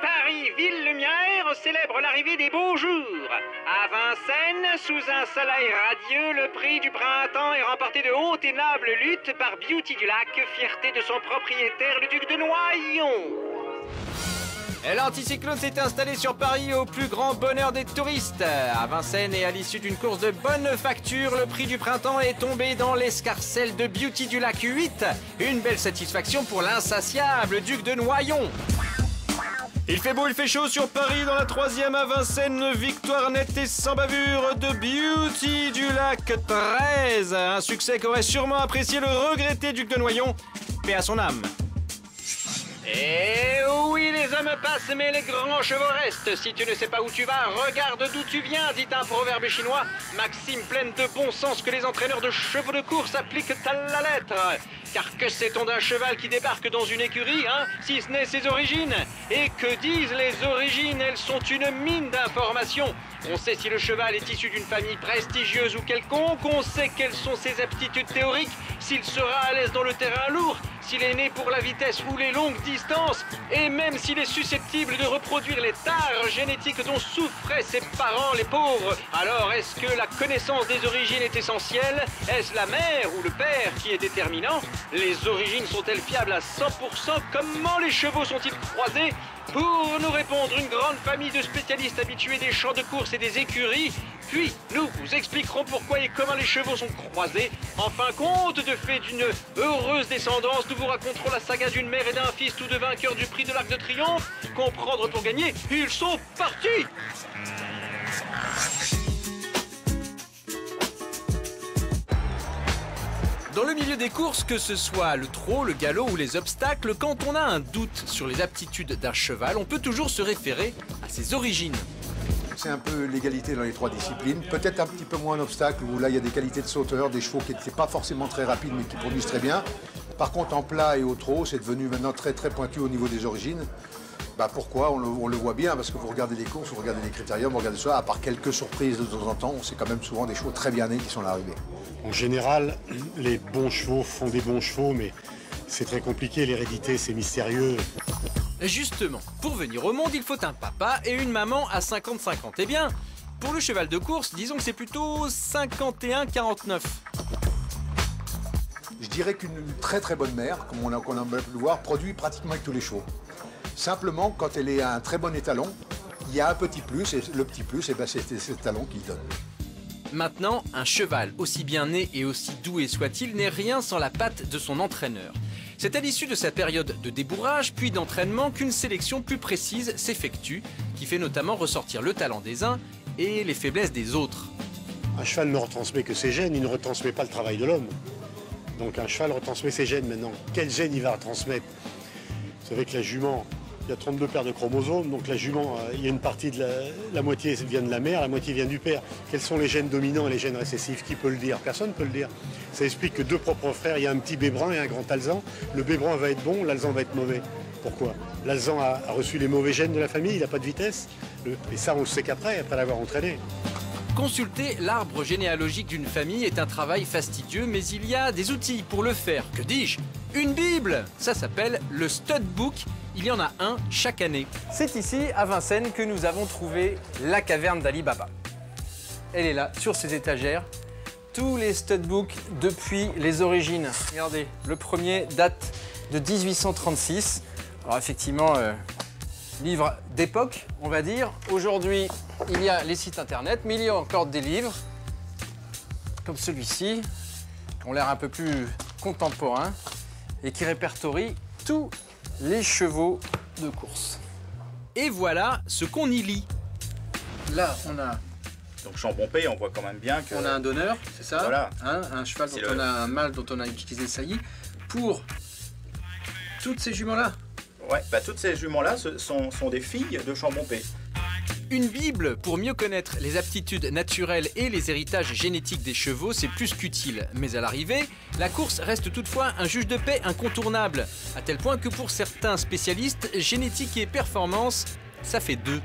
Paris, ville lumière, célèbre l'arrivée des beaux jours. À Vincennes, sous un soleil radieux, le prix du printemps est remporté de haute et noble lutte par Beauty du Lac, fierté de son propriétaire, le duc de Noyon. L'anticyclone s'est installé sur Paris au plus grand bonheur des touristes. À Vincennes et à l'issue d'une course de bonne facture, le prix du printemps est tombé dans l'escarcelle de Beauty du Lac 8. Une belle satisfaction pour l'insatiable duc de Noyon. Il fait beau, il fait chaud sur Paris, dans la 3e à Vincennes, victoire nette et sans bavure de Beauty du Lac 13. Un succès qu'aurait sûrement apprécié le regretté duc de Noyon. Paix à son âme. Eh oui, les hommes passent, mais les grands chevaux restent. Si tu ne sais pas où tu vas, regarde d'où tu viens, dit un proverbe chinois. Maxime pleine de bon sens que les entraîneurs de chevaux de course appliquent à la lettre. Car que sait-on d'un cheval qui débarque dans une écurie, hein, si ce n'est ses origines? Et que disent les origines? Elles sont une mine d'informations. On sait si le cheval est issu d'une famille prestigieuse ou quelconque, on sait quelles sont ses aptitudes théoriques, s'il sera à l'aise dans le terrain lourd, s'il est né pour la vitesse ou les longues distances, et même s'il est susceptible de reproduire les tares génétiques dont souffraient ses parents, les pauvres. Alors, est-ce que la connaissance des origines est essentielle? Est-ce la mère ou le père qui est déterminant? Les origines sont-elles fiables à 100%? Comment les chevaux sont-ils croisés? Pour nous répondre, une grande famille de spécialistes habitués des champs de course et des écuries. Puis, nous vous expliquerons pourquoi et comment les chevaux sont croisés. En fin compte, de fait d'une heureuse descendance, nous vous raconterons la saga d'une mère et d'un fils, tous deux vainqueurs du prix de l'Arc de Triomphe. Comprendre pour gagner, ils sont partis! Dans le milieu des courses, que ce soit le trot, le galop ou les obstacles, quand on a un doute sur les aptitudes d'un cheval, on peut toujours se référer à ses origines. C'est un peu l'égalité dans les trois disciplines. Peut-être un petit peu moins en obstacle, où là il y a des qualités de sauteur, des chevaux qui n'étaient pas forcément très rapides mais qui produisent très bien. Par contre en plat et au trot, c'est devenu maintenant très pointu au niveau des origines. Bah pourquoi? On le voit bien, parce que vous regardez les courses, vous regardez les critériums, vous regardez ça, à part quelques surprises de temps en temps, c'est quand même souvent des chevaux très bien nés qui sont à l'arrivée. En général, les bons chevaux font des bons chevaux, mais c'est très compliqué, l'hérédité, c'est mystérieux. Justement, pour venir au monde, il faut un papa et une maman à 50-50. Eh bien, pour le cheval de course, disons que c'est plutôt 51-49. Je dirais qu'une très bonne mère, comme on a pu le voir, produit pratiquement avec tous les chevaux. Simplement, quand elle est à un très bon étalon, il y a un petit plus, et le petit plus, c'est cet étalon qui donne. Maintenant, un cheval, aussi bien né et aussi doué soit-il, n'est rien sans la patte de son entraîneur. C'est à l'issue de sa période de débourrage puis d'entraînement qu'une sélection plus précise s'effectue, qui fait notamment ressortir le talent des uns et les faiblesses des autres. Un cheval ne retransmet que ses gènes, il ne retransmet pas le travail de l'homme. Donc un cheval retransmet ses gènes maintenant. Quel gène il va retransmettre? Vous savez que la jument, il y a 32 paires de chromosomes, donc la jument, il y a une partie de la moitié vient de la mère, la moitié vient du père. Quels sont les gènes dominants et les gènes récessifs? Qui peut le dire? Personne ne peut le dire. Ça explique que deux propres frères, il y a un petit bébrun et un grand alezan. Le bébrun va être bon, l'alezan va être mauvais. Pourquoi? L'alezan a reçu les mauvais gènes de la famille, il n'a pas de vitesse. Et ça, on le sait qu'après l'avoir entraîné. Consulter l'arbre généalogique d'une famille est un travail fastidieux, mais il y a des outils pour le faire. Que dis-je? Une Bible! Ça s'appelle le Stud Book. Il y en a un chaque année. C'est ici, à Vincennes, que nous avons trouvé la caverne d'Ali Baba. Elle est là, sur ces étagères. Tous les studbooks depuis les origines. Regardez, le premier date de 1836. Alors effectivement, livre d'époque, on va dire. Aujourd'hui, il y a les sites internet, mais il y a encore des livres, comme celui-ci, qui ont l'air un peu plus contemporains et qui répertorient tous les chevaux de course. Et voilà ce qu'on y lit. Là, on a... Donc Chambompé, on voit quand même bien que... On a un donneur, c'est ça? Voilà. Hein, un cheval dont on a un mâle dont on a utilisé le saillie. Pour toutes ces juments-là. Ouais, bah toutes ces juments-là sont des filles de Chambompé. Une Bible pour mieux connaître les aptitudes naturelles et les héritages génétiques des chevaux, c'est plus qu'utile. Mais à l'arrivée, la course reste toutefois un juge de paix incontournable, à tel point que pour certains spécialistes, génétique et performance, ça fait deux.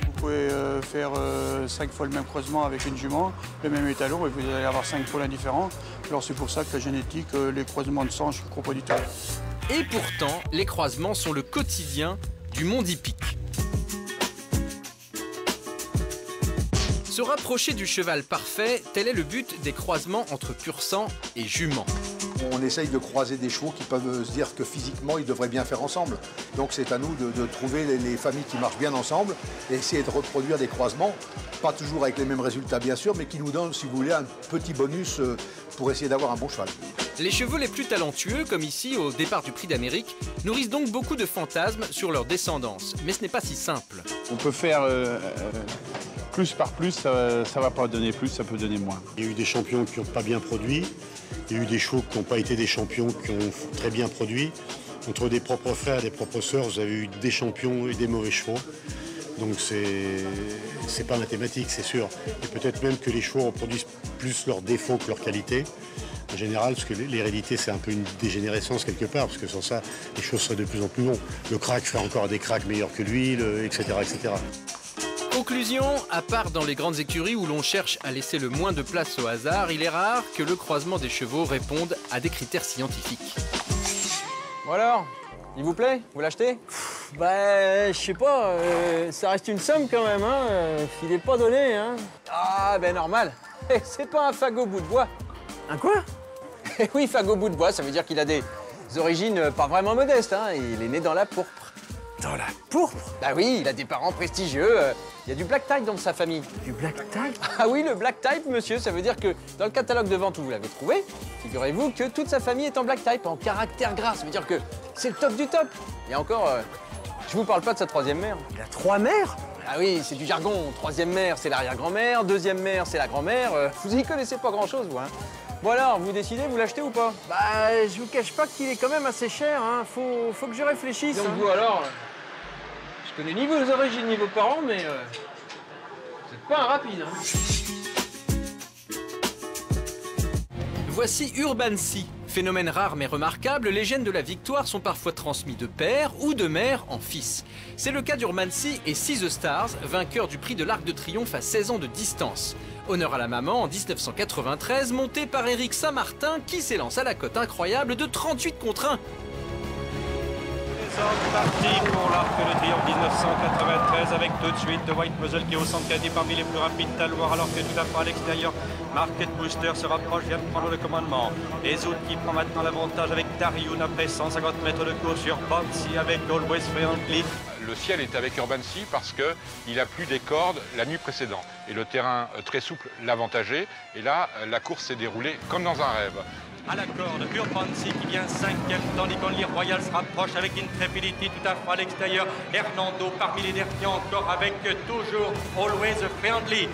Vous pouvez faire 5 fois le même croisement avec une jument, le même étalon, et vous allez avoir 5 pôles indifférents. Alors c'est pour ça que la génétique, les croisements de sang, je ne crois pas du tout. Et pourtant, les croisements sont le quotidien du monde hippique. Se rapprocher du cheval parfait, tel est le but des croisements entre pur sang et jument. On essaye de croiser des chevaux qui peuvent se dire que physiquement, ils devraient bien faire ensemble. Donc c'est à nous de trouver les familles qui marchent bien ensemble et essayer de reproduire des croisements, pas toujours avec les mêmes résultats bien sûr, mais qui nous donnent, si vous voulez, un petit bonus pour essayer d'avoir un bon cheval. Les chevaux les plus talentueux, comme ici au départ du Prix d'Amérique, nourrissent donc beaucoup de fantasmes sur leur descendance. Mais ce n'est pas si simple. On peut faire plus par plus, ça va pas donner plus, ça peut donner moins. Il y a eu des champions qui n'ont pas bien produit. Il y a eu des chevaux qui n'ont pas été des champions, qui ont très bien produit. Entre des propres frères et des propres sœurs, vous avez eu des champions et des mauvais chevaux. Donc c'est pas mathématique, c'est sûr. Et peut-être même que les chevaux reproduisent plus leurs défauts que leurs qualités. En général, parce que l'hérédité, c'est un peu une dégénérescence quelque part, parce que sans ça, les choses seraient de plus en plus longues. Le crack ferait encore des cracks meilleurs que lui, etc., etc. Conclusion, à part dans les grandes écuries où l'on cherche à laisser le moins de place au hasard, il est rare que le croisement des chevaux réponde à des critères scientifiques. Bon alors, il vous plaît? Vous l'achetez? Bah, je sais pas, ça reste une somme quand même, hein. Il est pas donné, hein. Ah, ben normal. C'est pas un fagot bout de bois. Un quoi? Eh oui, fagot bout de bois, ça veut dire qu'il a des origines pas vraiment modestes, hein. Il est né dans la pourpre. Dans la pourpre? Bah oui, il a des parents prestigieux. Il y a du black type dans sa famille. Du black type? Ah oui, le black type, monsieur, ça veut dire que dans le catalogue de vente où vous l'avez trouvé, figurez-vous que toute sa famille est en black type, en caractère gras. Ça veut dire que c'est le top du top. Et encore, je vous parle pas de sa troisième mère. Il a 3 mères? Ah oui, c'est du jargon. Troisième mère, c'est l'arrière-grand-mère. Deuxième mère, c'est la grand-mère. Vous y connaissez pas grand-chose, vous, hein. Bon alors, vous décidez, vous l'achetez ou pas? Bah, je vous cache pas qu'il est quand même assez cher, hein. Faut que je réfléchisse. Donc hein. vous alors, je connais ni vos origines ni vos parents, mais vous êtes pas un rapide, hein. Voici Urban Sea. Phénomène rare mais remarquable, les gènes de la victoire sont parfois transmis de père ou de mère en fils. C'est le cas d'Urban Sea et See the Stars, vainqueur du prix de l'Arc de Triomphe à 16 ans de distance. Honneur à la maman en 1993, monté par Éric Saint-Martin qui s'élance à la cote incroyable de 38 contre 1. Parti pour l'Arc de Triomphe 1993 avec tout de suite White Muzzle qui est au centre quasi parmi les plus rapides Taloir, alors que tout à fait à l'extérieur Market Booster se rapproche, vient de prendre le commandement. Ezout qui prend maintenant l'avantage avec Tarioun après 150 mètres de course sur Bouncy avec Always Friendly. Le ciel est avec Urban Sea parce qu'il a plu des cordes la nuit précédente. Et le terrain très souple l'avantageait. Et là, la course s'est déroulée comme dans un rêve. À la corde, Urban Sea qui vient 5e, tandis qu'Only Royal se rapproche avec Intrepidity tout à fait à l'extérieur. Hernando parmi les derniers encore avec toujours Always Friendly.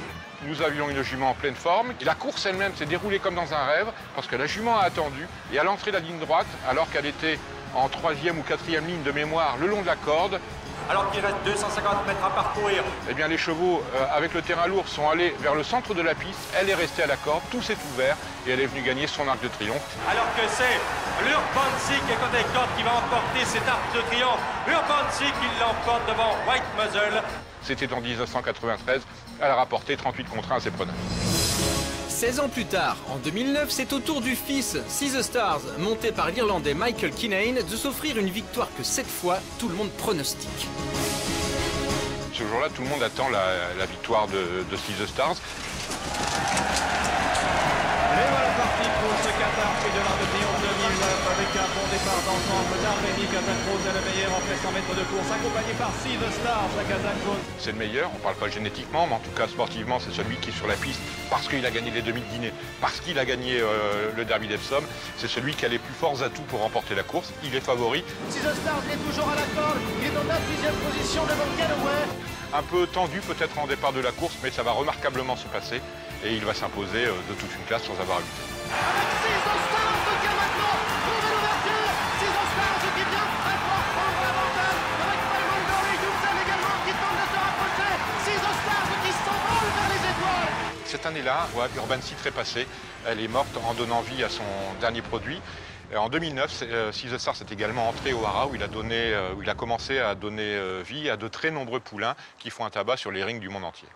Nous avions une jument en pleine forme. Et la course elle-même s'est déroulée comme dans un rêve parce que la jument a attendu. Et à l'entrée de la ligne droite, alors qu'elle était en 3e ou 4e ligne de mémoire le long de la corde, alors qu'il reste 250 mètres à parcourir. Eh bien, les chevaux, avec le terrain lourd, sont allés vers le centre de la piste. Elle est restée à la corde, tout s'est ouvert et elle est venue gagner son Arc de Triomphe. Alors que c'est l'Urban Sea qui est côté corde qui va emporter cet Arc de Triomphe. Urban Sea qui l'emporte devant White Muzzle. C'était en 1993. Elle a rapporté 38 contre 1 à ses preneurs. 16 ans plus tard, en 2009, c'est au tour du fils, See the Stars, monté par l'Irlandais Michael Kinane, de s'offrir une victoire que cette fois, tout le monde pronostique. Ce jour-là, tout le monde attend la victoire de See the Stars. Et voilà parti pour ce Qatar Prix de l'Arc de Triomphe 2009 avec un bon départ d'ensemble d'Armeni. Kazakos est le meilleur en fait 100 mètres de course, accompagné par See the Stars, la Kazakos. C'est le meilleur, on ne parle pas génétiquement, mais en tout cas sportivement, c'est celui qui est sur la piste parce qu'il a gagné les demi de Guinée, parce qu'il a gagné le Derby d'Epsom. C'est celui qui a les plus forts atouts pour remporter la course. Il est favori. See the Stars est toujours à la corde, il est dans la 10e position devant Galloway. Un peu tendu peut-être en départ de la course, mais ça va remarquablement se passer et il va s'imposer de toute une classe sans avoir à lutter. Avec See the Stars qui vient maintenant trouver l'ouverture. See the Stars qui vient très fort prendre l'avantage avec Palmon Dory, Youssel également qui tente de année-là, ouais, Urban Sea trépassée, elle est morte en donnant vie à son dernier produit. En 2009, Caesar s'est également entré au haras où il a commencé à donner vie à de très nombreux poulains qui font un tabac sur les rings du monde entier.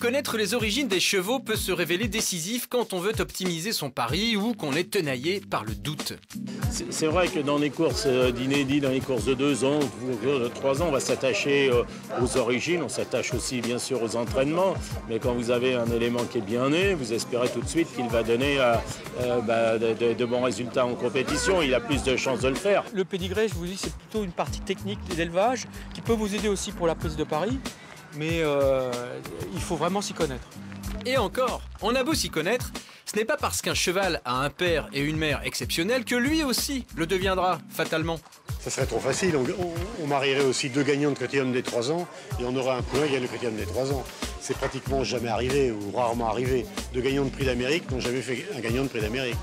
Connaître les origines des chevaux peut se révéler décisif quand on veut optimiser son pari ou qu'on est tenaillé par le doute. C'est vrai que dans les courses d'inédits, dans les courses de 2 ans, de 3 ans, on va s'attacher aux origines, on s'attache aussi bien sûr aux entraînements, mais quand vous avez un élément qui est bien né, vous espérez tout de suite qu'il va donner de bons résultats en compétition, il a plus de chances de le faire. Le pédigré, je vous dis, c'est plutôt une partie technique d'élevage qui peut vous aider aussi pour la prise de pari. Mais il faut vraiment s'y connaître. Et encore, on a beau s'y connaître, ce n'est pas parce qu'un cheval a un père et une mère exceptionnels que lui aussi le deviendra, fatalement. Ça serait trop facile, on marierait aussi 2 gagnants de critérium des 3 ans et on aurait un poulain qui gagne le critérium des 3 ans. C'est pratiquement jamais arrivé ou rarement arrivé. 2 gagnants de prix d'Amérique n'ont jamais fait un gagnant de prix d'Amérique.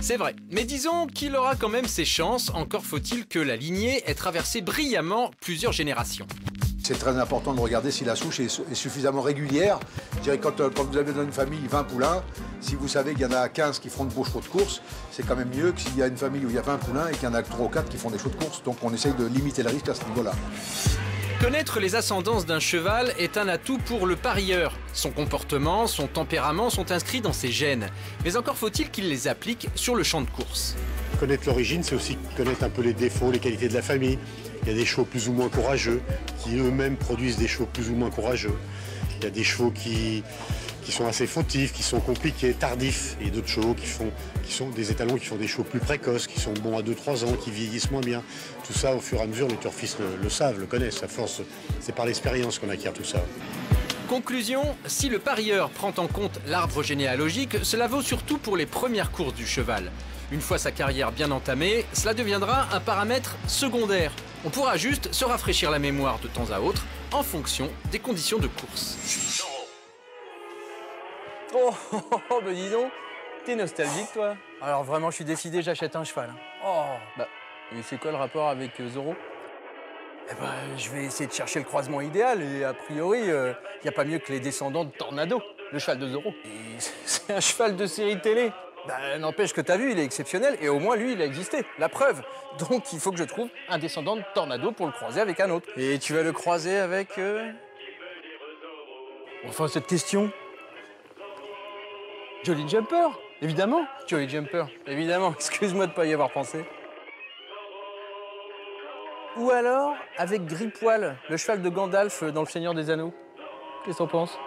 C'est vrai, mais disons qu'il aura quand même ses chances, encore faut-il que la lignée ait traversé brillamment plusieurs générations. C'est très important de regarder si la souche est suffisamment régulière. Je dirais quand vous avez dans une famille 20 poulains, si vous savez qu'il y en a 15 qui font de beaux chevaux de course, c'est quand même mieux que s'il y a une famille où il y a 20 poulains et qu'il y en a 3 ou 4 qui font des chevaux de course. Donc on essaye de limiter le risque à ce niveau-là. Connaître les ascendances d'un cheval est un atout pour le parieur. Son comportement, son tempérament sont inscrits dans ses gènes. Mais encore faut-il qu'il les applique sur le champ de course. Connaître l'origine, c'est aussi connaître un peu les défauts, les qualités de la famille. Il y a des chevaux plus ou moins courageux, qui eux-mêmes produisent des chevaux plus ou moins courageux. Il y a des chevaux qui sont assez fautifs, qui sont compliqués, tardifs. Et d'autres chevaux qui sont des étalons qui font des chevaux plus précoces, qui sont bons à 2-3 ans, qui vieillissent moins bien. Tout ça, au fur et à mesure, les turfistes le savent, le connaissent. À force, c'est par l'expérience qu'on acquiert tout ça. Conclusion, si le parieur prend en compte l'arbre généalogique, cela vaut surtout pour les premières courses du cheval. Une fois sa carrière bien entamée, cela deviendra un paramètre secondaire. On pourra juste se rafraîchir la mémoire de temps à autre en fonction des conditions de course. Oh, bah dis donc, t'es nostalgique toi. Alors vraiment, je suis décidé, j'achète un cheval. Oh, Bah, et c'est quoi le rapport avec Zorro? eh ben, je vais essayer de chercher le croisement idéal et a priori, il n'y a pas mieux que les descendants de Tornado, le cheval de Zorro. Et c'est un cheval de série télé. Bah, n'empêche que t'as vu, il est exceptionnel et au moins lui, il a existé. La preuve. Donc il faut que je trouve un descendant de Tornado pour le croiser avec un autre. Et tu vas le croiser avec... Enfin, cette question. Jolly Jumper, évidemment. Jolly Jumper, évidemment. Excuse-moi de pas y avoir pensé. Ou alors avec Gripoil, le cheval de Gandalf dans Le Seigneur des Anneaux. Qu'est-ce que t'en penses?